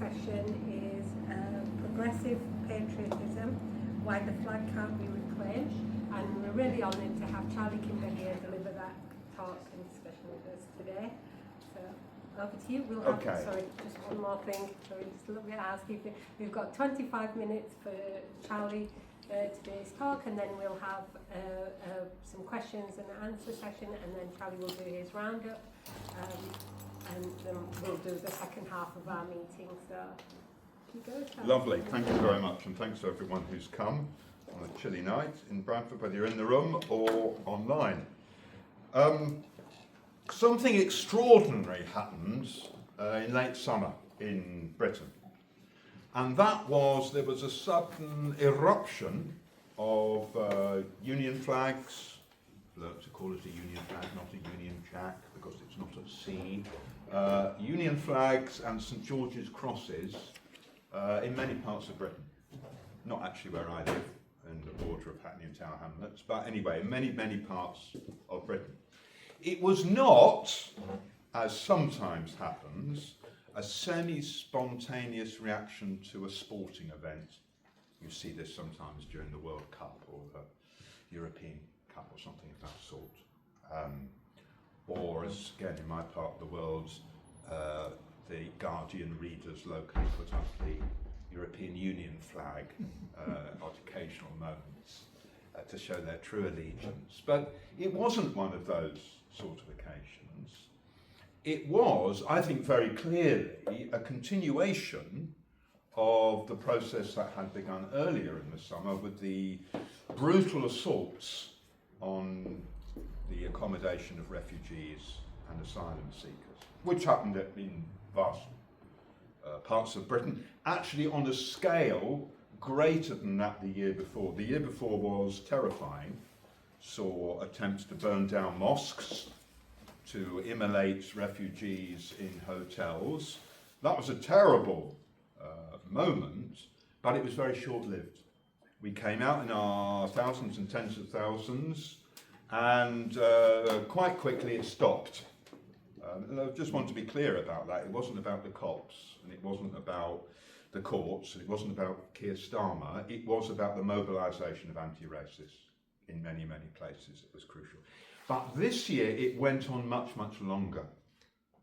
session is progressive patriotism, why the flag can't be reclaimed, and we're really honoured to have Charlie Kimber here deliver that talk and discussion with us today. So over to you. We'll have, sorry, just one more thing, sorry, just a little bit of housekeeping. We've got 25 minutes for Charlie to do his talk, and then we'll have some questions and answer session, and then Charlie will do his roundup, and then we'll do the second half of our meeting. So you go, Charlie. Lovely, thank you very much, and thanks to everyone who's come on a chilly night in Bradford, whether you're in the room or online. Something extraordinary happened in late summer in Britain. And that was, there was a sudden eruption of Union flags. Learned to call it a Union flag, not a Union Jack, because it's not at sea. Union flags and St George's crosses in many parts of Britain. Not actually where I live, in the border of Hackney and Tower Hamlets, but anyway, in many, many parts of Britain. It was not, as sometimes happens, a semi-spontaneous reaction to a sporting event. You see this sometimes during the World Cup or the European Cup or something of that sort. Or, as again in my part of the world, the Guardian readers locally put up the European Union flag at occasional moments to show their true allegiance. But it wasn't one of those sort of occasions. It was, I think very clearly, a continuation of the process that had begun earlier in the summer with the brutal assaults on the accommodation of refugees and asylum seekers, which happened in vast parts of Britain, actually on a scale greater than that the year before. The year before was terrifying, saw attempts to burn down mosques, to immolate refugees in hotels. That was a terrible moment, but it was very short-lived. We came out in our thousands and tens of thousands, and quite quickly it stopped. And I just want to be clear about that. It wasn't about the cops, and it wasn't about the courts, and it wasn't about Keir Starmer. It was about the mobilisation of anti-racists in many, many places. It was crucial. But this year it went on much, much longer,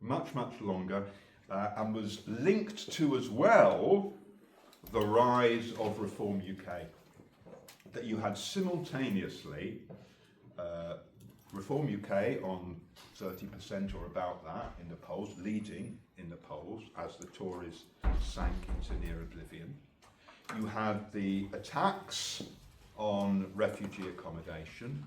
and was linked to as well the rise of Reform UK. That you had simultaneously Reform UK on 30% or about that in the polls, leading in the polls as the Tories sank into near oblivion. You had the attacks on refugee accommodation.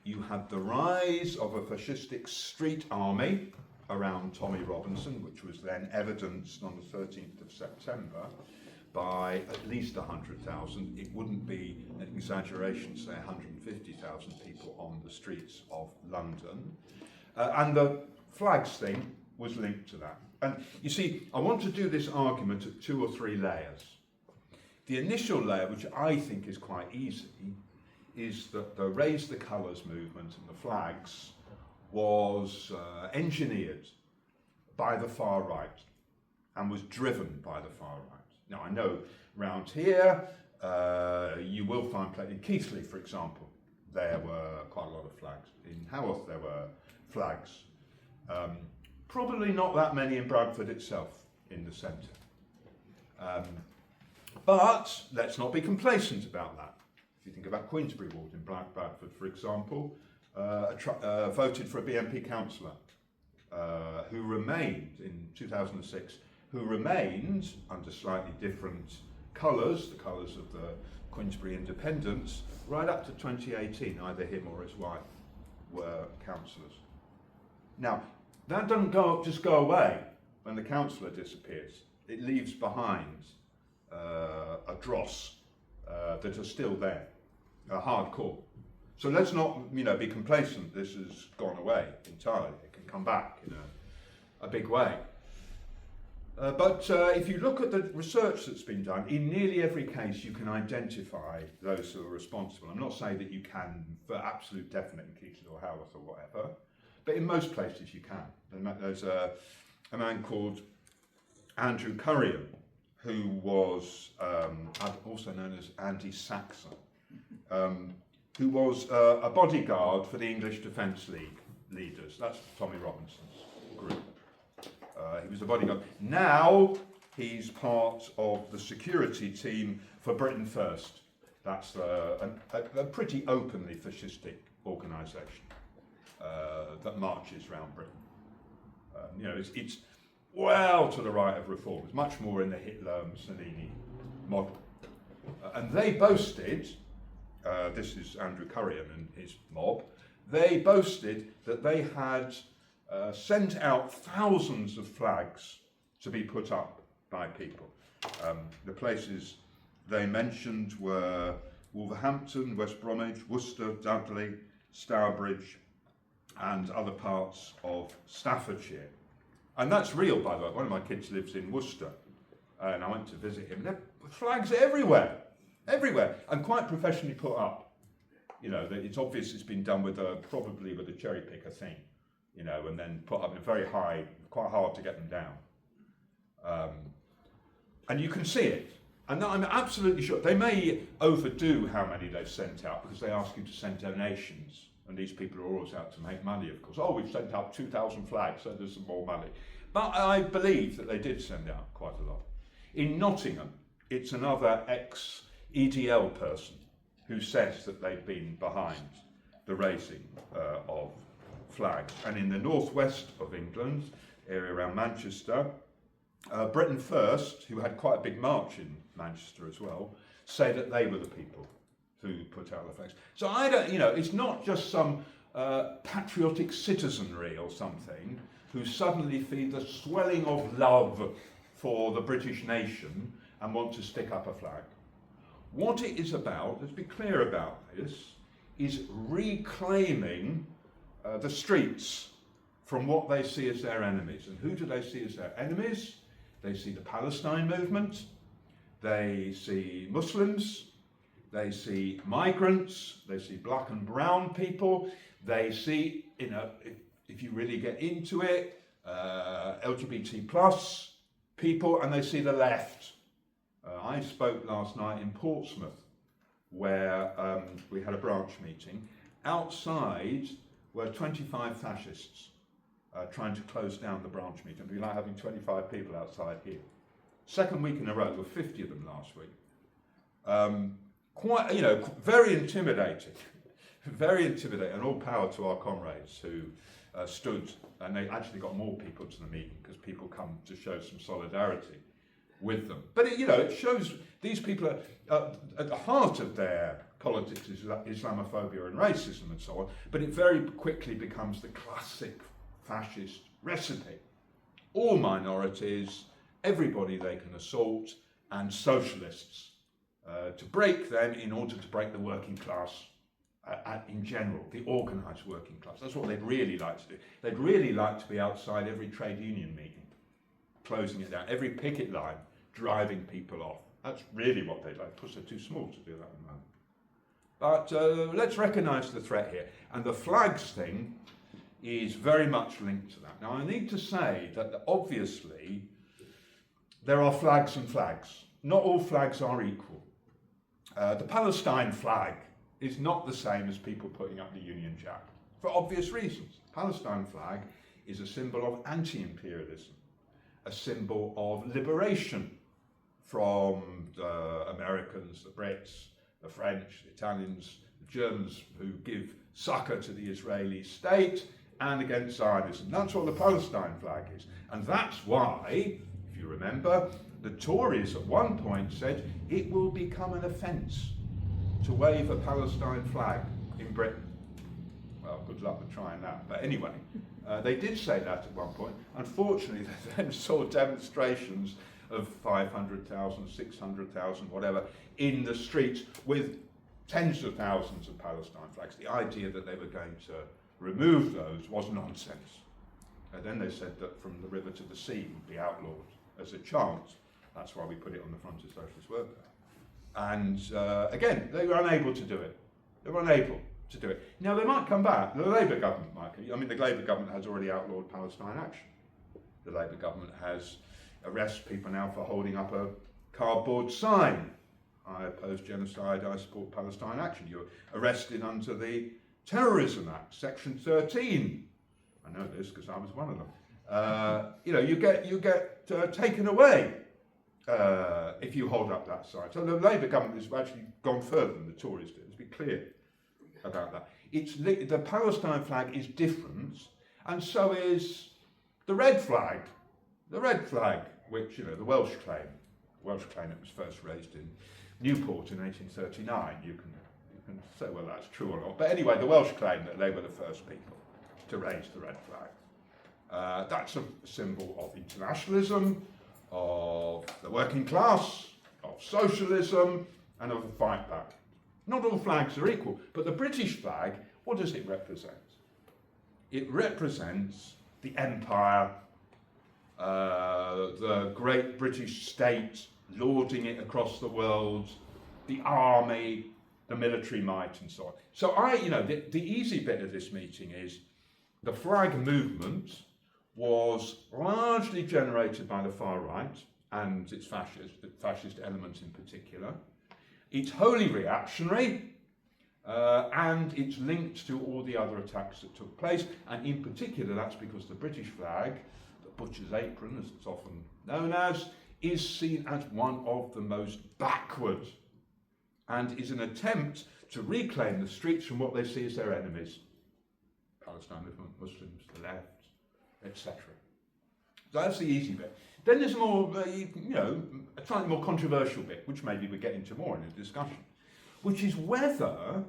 You had the rise of a fascistic street army around Tommy Robinson, which was then evidenced on the 13th of September by at least 100,000. It wouldn't be an exaggeration to say 150,000 people on the streets of London. And the flags thing was linked to that. And you see, I want to do this argument at 2 or 3 layers. The initial layer, which I think is quite easy, is that the Raise the Colours movement and the flags was engineered by the far right and was driven by the far right. Now, I know round here you will find, in Keighley, for example, there were quite a lot of flags. In Haworth there were flags. Probably not that many in Bradford itself, in the centre. But let's not be complacent about that. If you think about Queensbury Ward in Bradford, for example, voted for a BNP councillor who remained in 2006, who remained under slightly different colours, the colours of the Queensbury Independents, right up to 2018. Either him or his wife were councillors. Now, that doesn't just go away when the councillor disappears. It leaves behind a dross that are still there, a hardcore. So let's not, be complacent. This has gone away entirely. It can come back in a big way. But if you look at the research that's been done, in nearly every case you can identify those who are responsible. I'm not saying that you can for absolute definite in Keighley or Haworth or whatever, but in most places you can. There's a man called Andrew Currian, who was also known as Andy Saxon, who was a bodyguard for the English Defence League leaders. That's Tommy Robinson's group. He was a bodyguard. Now he's part of the security team for Britain First. That's a pretty openly fascistic organisation that marches around Britain. You know, it's well to the right of reform. It's much more in the Hitler-Mussolini model. And they boasted, this is Andrew Currian and his mob, they boasted that they had sent out thousands of flags to be put up by people. The places they mentioned were Wolverhampton, West Bromwich, Worcester, Dudley, Stourbridge, and other parts of Staffordshire. And that's real, by the way. One of my kids lives in Worcester, and I went to visit him. There are flags everywhere, and quite professionally put up. You know, it's obvious it's been done with probably with a cherry picker thing, you know, and then put up in very high, quite hard to get them down. And you can see it. And I'm absolutely sure they may overdo how many they've sent out because they ask you to send donations. And these people are always out to make money, of course. Oh, we've sent out 2,000 flags, so there's some more money. But I believe that they did send out quite a lot. In Nottingham, it's another ex-EDL person who says that they've been behind the raising of flags. And in the northwest of England, area around Manchester, Britain First, who had quite a big march in Manchester as well, say that they were the people who put out the flags. So I don't, you know, it's not just some patriotic citizenry or something who suddenly feel the swelling of love for the British nation and want to stick up a flag. What it is about, let's be clear about this, is reclaiming the streets from what they see as their enemies. And who do they see as their enemies? They see the Palestine movement, they see Muslims, they see migrants, they see black and brown people, they see, you know, if you really get into it, LGBT plus people, and they see the left. I spoke last night in Portsmouth, where we had a branch meeting. Outside were 25 fascists trying to close down the branch meeting. It'd be like having 25 people outside here. Second week in a row, there were 50 of them last week. Quite, you know, very intimidating, very intimidating, and all power to our comrades who stood, and they actually got more people to the meeting because people come to show some solidarity with them. But it, you know, it shows these people are at the heart of their politics is Islamophobia and racism and so on, but it very quickly becomes the classic fascist recipe. All minorities, everybody they can assault, and socialists. To break them in order to break the working class in general, the organised working class. That's what they'd really like to do. They'd really like to be outside every trade union meeting, closing it down, every picket line, driving people off. That's really what they'd like. Of course, they're too small to do that at the moment. But let's recognise the threat here. And the flags thing is very much linked to that. Now, I need to say that obviously there are flags and flags. Not all flags are equal. The Palestine flag is not the same as people putting up the Union Jack, for obvious reasons. Palestine flag is a symbol of anti-imperialism, a symbol of liberation from the Americans, the Brits, the French, the Italians, the Germans who give succor to the Israeli state and against Zionism. That's what the Palestine flag is. And that's why, if you remember, the Tories at one point said it will become an offence to wave a Palestine flag in Britain. Well, good luck with trying that. But anyway, they did say that at one point. Unfortunately, they then saw demonstrations of 500,000, 600,000, whatever, in the streets with tens of thousands of Palestine flags. The idea that they were going to remove those was nonsense. And then they said that from the river to the sea would be outlawed as a chant. That's why we put it on the front of Socialist Worker. And again, they were unable to do it. They were unable to do it. Now, they might come back. The Labour government might. I mean, the Labour government has already outlawed Palestine Action. The Labour government has arrest people now for holding up a cardboard sign. I oppose genocide, I support Palestine Action. You're arrested under the Terrorism Act, Section 13. I know this because I was one of them. You get taken away if you hold up that sign. So the Labour government has actually gone further than the Tories did. Let's be clear about that. The Palestine flag is different, and so is the red flag. The red flag, which, the Welsh claim. The Welsh claim it was first raised in Newport in 1839. You can say, well, that's true or not. But anyway, the Welsh claim that they were the first people to raise the red flag. That's a symbol of internationalism, of the working class, of socialism, and of the fight back. Not all flags are equal, but the British flag, what does it represent? It represents the empire, the great British state, lauding it across the world, the army, the military might, and so on. So the easy bit of this meeting is the flag movement was largely generated by the far right and its fascist elements in particular. It's wholly reactionary, and it's linked to all the other attacks that took place, and in particular that's because the British flag, the butcher's apron as it's often known as, is seen as one of the most backward, and is an attempt to reclaim the streets from what they see as their enemies. Palestine movement, Muslims, the left, etc. So that's the easy bit. Then there's a more, a slightly more controversial bit, which maybe we'll get into more in the discussion, which is whether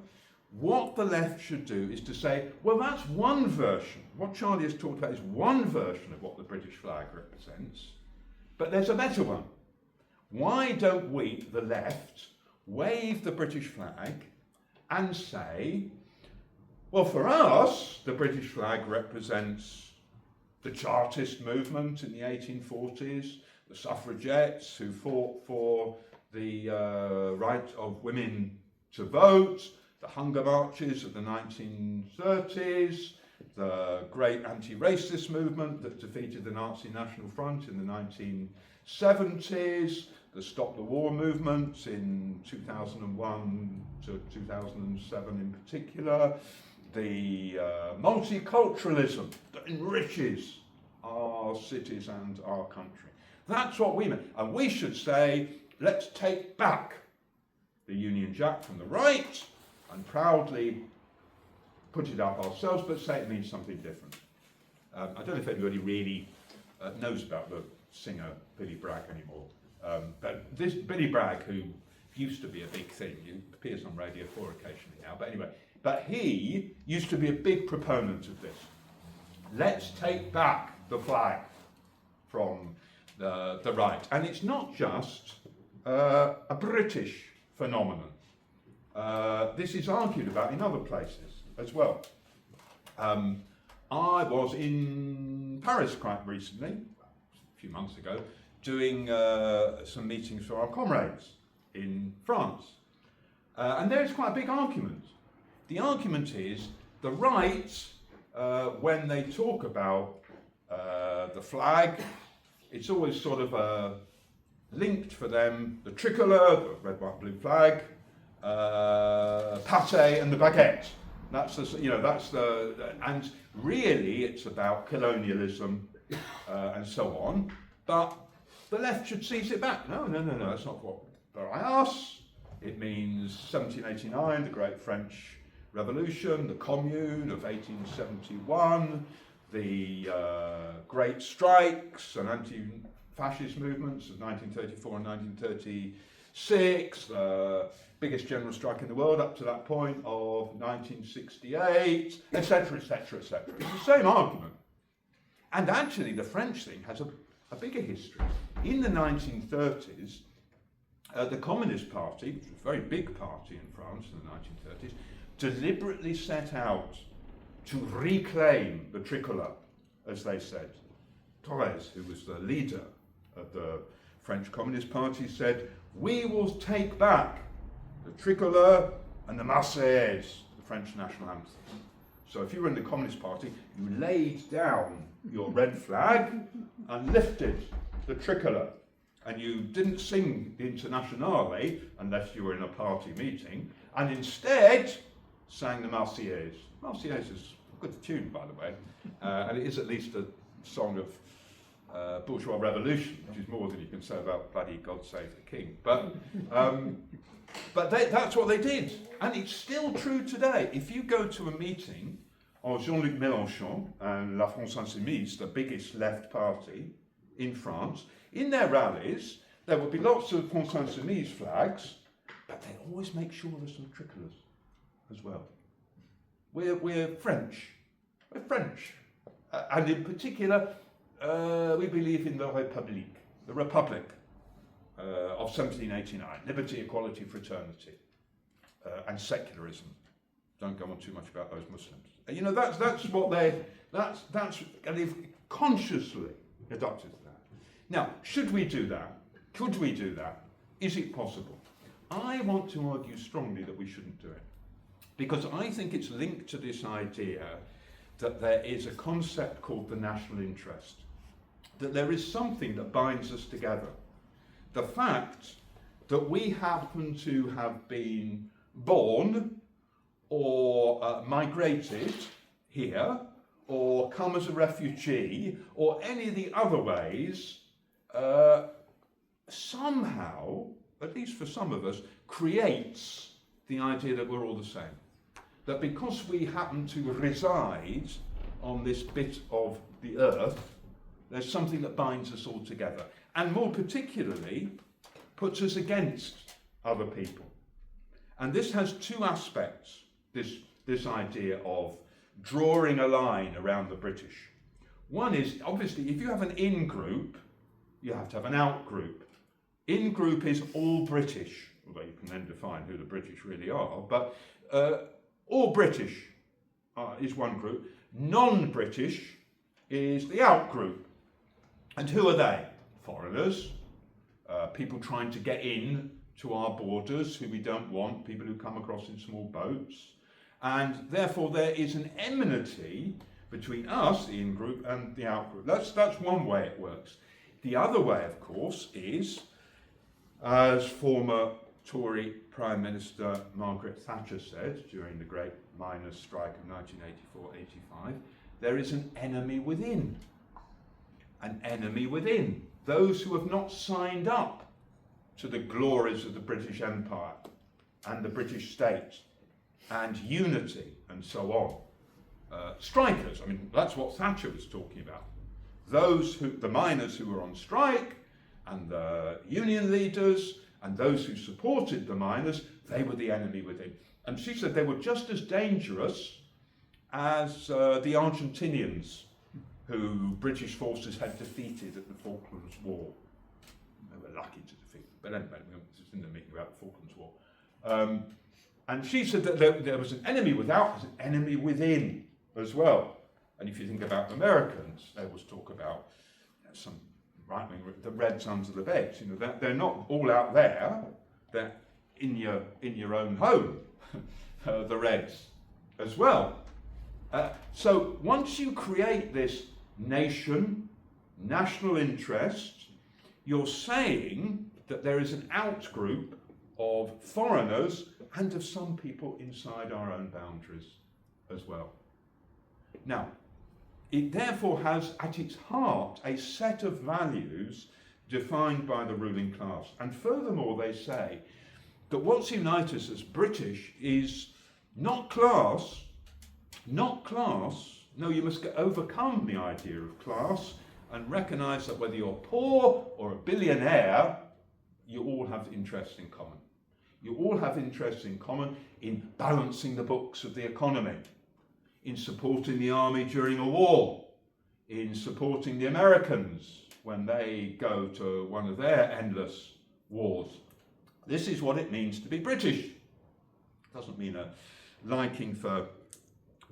what the left should do is to say, well, that's one version. What Charlie has talked about is one version of what the British flag represents, but there's a better one. Why don't we, the left, wave the British flag and say, well, for us, the British flag represents the Chartist movement in the 1840s, the suffragettes who fought for the right of women to vote, the hunger marches of the 1930s, the great anti-racist movement that defeated the Nazi National Front in the 1970s, the Stop the War movement in 2001 to 2007 in particular, the multiculturalism that enriches our cities and our country. That's what we mean. And we should say, let's take back the Union Jack from the right and proudly put it up ourselves, but say it means something different. I don't know if anybody really knows about the singer Billy Bragg anymore. But this Billy Bragg, who used to be a big thing, he appears on Radio 4 occasionally now, but anyway, but he used to be a big proponent of this. Let's take back the flag from the right. And it's not just a British phenomenon. This is argued about in other places as well. I was in Paris quite recently, a few months ago, doing some meetings for our comrades in France. And there's quite a big argument. The argument is the right, when they talk about the flag, it's always sort of linked for them the tricolour, the red, white, blue flag, pâté, and the baguette. That's and really it's about colonialism and so on. But the left should seize it back. No, that's not what. By us, it means 1789, the Great French Revolution, the Commune of 1871, the Great Strikes and anti-fascist movements of 1934 and 1936, the biggest general strike in the world up to that point of 1968, etc., etc., etc. It's the same argument. And actually, the French thing has a bigger history. In the 1930s, the Communist Party, which was a very big party in France in the 1930s, deliberately set out to reclaim the tricolour, as they said. Torres, who was the leader of the French Communist Party, said, "We will take back the tricolour and the Marseillaise, the French national anthem." So if you were in the Communist Party, you laid down your red flag and lifted the tricolour, and you didn't sing the Internationale unless you were in a party meeting, and instead sang the Marseillaise. Marseillaise is a good tune, by the way, and it is at least a song of bourgeois revolution, which is more than you can say about bloody God Save the King. But that's what they did, and it's still true today. If you go to a meeting of Jean-Luc Mélenchon and La France Insoumise, the biggest left party in France, in their rallies, there will be lots of France Insoumise flags, but they always make sure there's some tricolours as well. We're French. We're French. And in particular, we believe in the Republic of 1789, liberty, equality, fraternity, and secularism. Don't go on too much about those Muslims. You know, that's what and they've consciously adopted that. Now, should we do that? Could we do that? Is it possible? I want to argue strongly that we shouldn't do it, because I think it's linked to this idea that there is a concept called the national interest, that there is something that binds us together. The fact that we happen to have been born or migrated here, or come as a refugee, or any of the other ways, somehow, at least for some of us, creates the idea that we're all the same. That because we happen to reside on this bit of the earth, there's something that binds us all together, and more particularly, puts us against other people. And this has two aspects, this idea of drawing a line around the British. One is, obviously, if you have an in-group, you have to have an out-group. In-group is all British, although you can then define who the British really are, but all British is one group. Non-British is the out-group. And who are they? Foreigners, people trying to get in to our borders who we don't want, people who come across in small boats. And therefore there is an enmity between us, the in-group, and the out-group. That's one way it works. The other way, of course, is, as former Tory Prime Minister Margaret Thatcher said during the great miners' strike of 1984-85, there is an enemy within. An enemy within. Those who have not signed up to the glories of the British Empire and the British state and unity and so on. Strikers, I mean, that's what Thatcher was talking about. The miners who were on strike and the union leaders and those who supported the miners, they were the enemy within. And she said they were just as dangerous as the Argentinians who British forces had defeated at the Falklands War. They were lucky to defeat them. But anyway, this isn't a meeting about the Falklands War. And she said that there was an enemy without, there's an enemy within as well. And if you think about Americans, they always talk about some right-wing, the red sons of the beds. You know, they're not all out there. They're in your own home, the Reds as well. So once you create this national interest, you're saying that there is an out-group of foreigners and of some people inside our own boundaries as well. Now, it therefore has at its heart a set of values defined by the ruling class. And furthermore, they say that what's unites us as British is not class, no, you must overcome the idea of class and recognise that whether you're poor or a billionaire, you all have interests in common. You all have interests in common in balancing the books of the economy, in supporting the army during a war, in supporting the Americans when they go to one of their endless wars. This is what it means to be British. It doesn't mean a liking for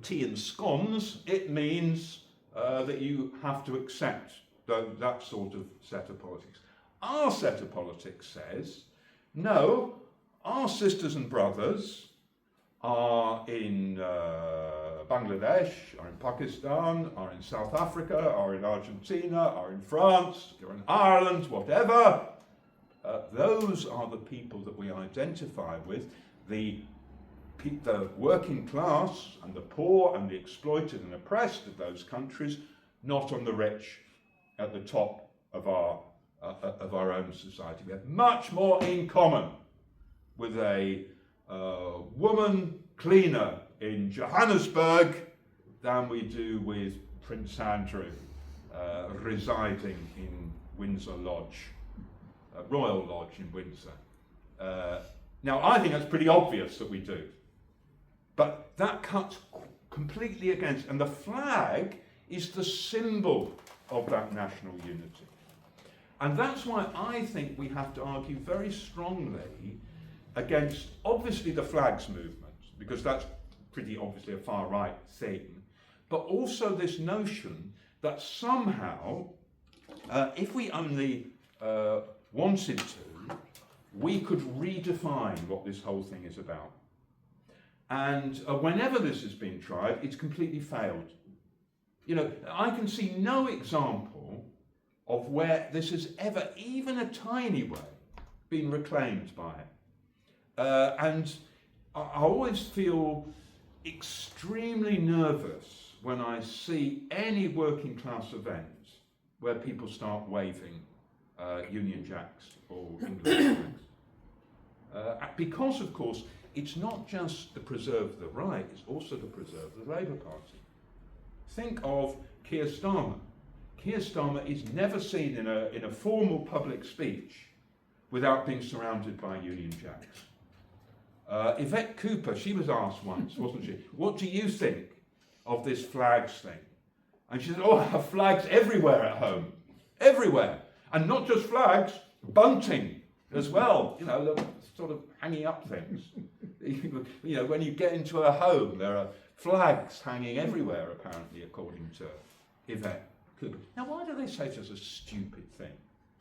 tea and scones. It means that you have to accept that sort of set of politics. Our set of politics says, no, our sisters and brothers are in Bangladesh, or in Pakistan, or in South Africa, or in Argentina, or in France, or in Ireland, whatever. Those are the people that we identify with, the working class and the poor and the exploited and oppressed of those countries, not on the rich at the top of our own society. We have much more in common with a woman cleaner in Johannesburg than we do with Prince Andrew residing in Windsor Lodge, Royal Lodge in Windsor. Now, I think that's pretty obvious that we do. But that cuts completely against, and the flag is the symbol of that national unity. And that's why I think we have to argue very strongly against, obviously, the flags movement, because that's pretty obviously a far-right thing, but also this notion that somehow, if we only wanted to, we could redefine what this whole thing is about. And whenever this has been tried, it's completely failed. You know, I can see no example of where this has ever, even a tiny way, been reclaimed by it. And I always feel extremely nervous when I see any working class event where people start waving Union Jacks or English flags. Because, of course, it's not just to preserve the right, it's also to preserve the Labour Party. Think of Keir Starmer. Keir Starmer is never seen in a formal public speech without being surrounded by Union Jacks. Yvette Cooper, she was asked once, wasn't she, what do you think of this flags thing? And she said, oh, I have flags everywhere at home. Everywhere. And not just flags, bunting as well. You know, the sort of hanging up things. You know, when you get into a home, there are flags hanging everywhere, apparently, according to Yvette Cooper. Now, why do they say it's a stupid thing?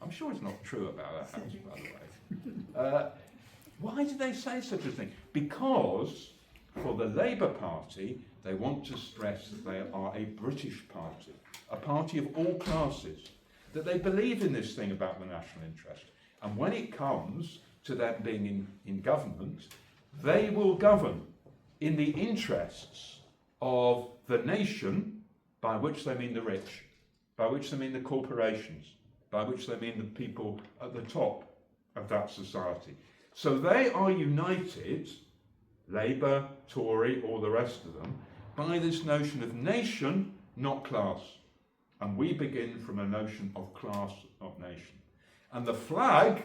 I'm sure it's not true about her house, by the way. Why do they say such a thing? Because for the Labour Party, they want to stress that they are a British party, a party of all classes, that they believe in this thing about the national interest. And when it comes to them being in government, they will govern in the interests of the nation, by which they mean the rich, by which they mean the corporations, by which they mean the people at the top of that society. So they are united, Labour, Tory, all the rest of them, by this notion of nation, not class. And we begin from a notion of class, not nation. And the flag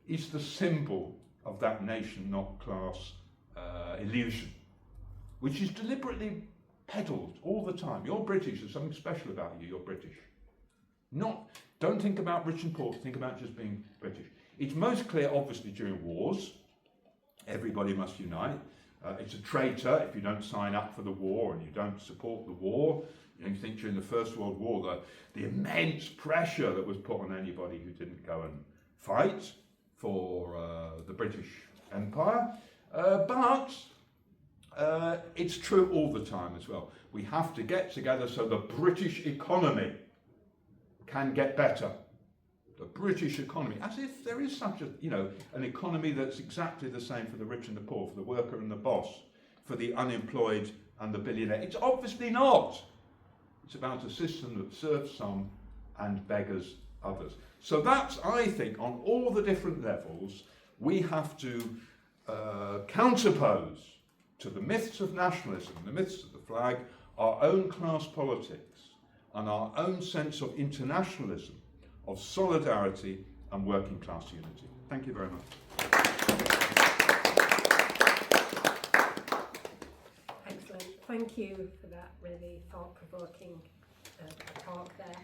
is the symbol of that nation, not class illusion, which is deliberately peddled all the time. You're British, there's something special about you, you're British. Don't think about rich and poor, think about just being British. It's most clear, obviously, during wars. Everybody must unite. It's a traitor if you don't sign up for the war and you don't support the war. You think during the First World War, the immense pressure that was put on anybody who didn't go and fight for the British Empire. But it's true all the time as well. We have to get together so the British economy can get better. The British economy, as if there is such an economy that's exactly the same for the rich and the poor, for the worker and the boss, for the unemployed and the billionaire. It's obviously not. It's about a system that serves some and beggars others. So that's, I think, on all the different levels, we have to counterpose to the myths of nationalism, the myths of the flag, our own class politics and our own sense of internationalism, of solidarity and working class unity. Thank you very much. Excellent. Thank you for that really thought-provoking talk there.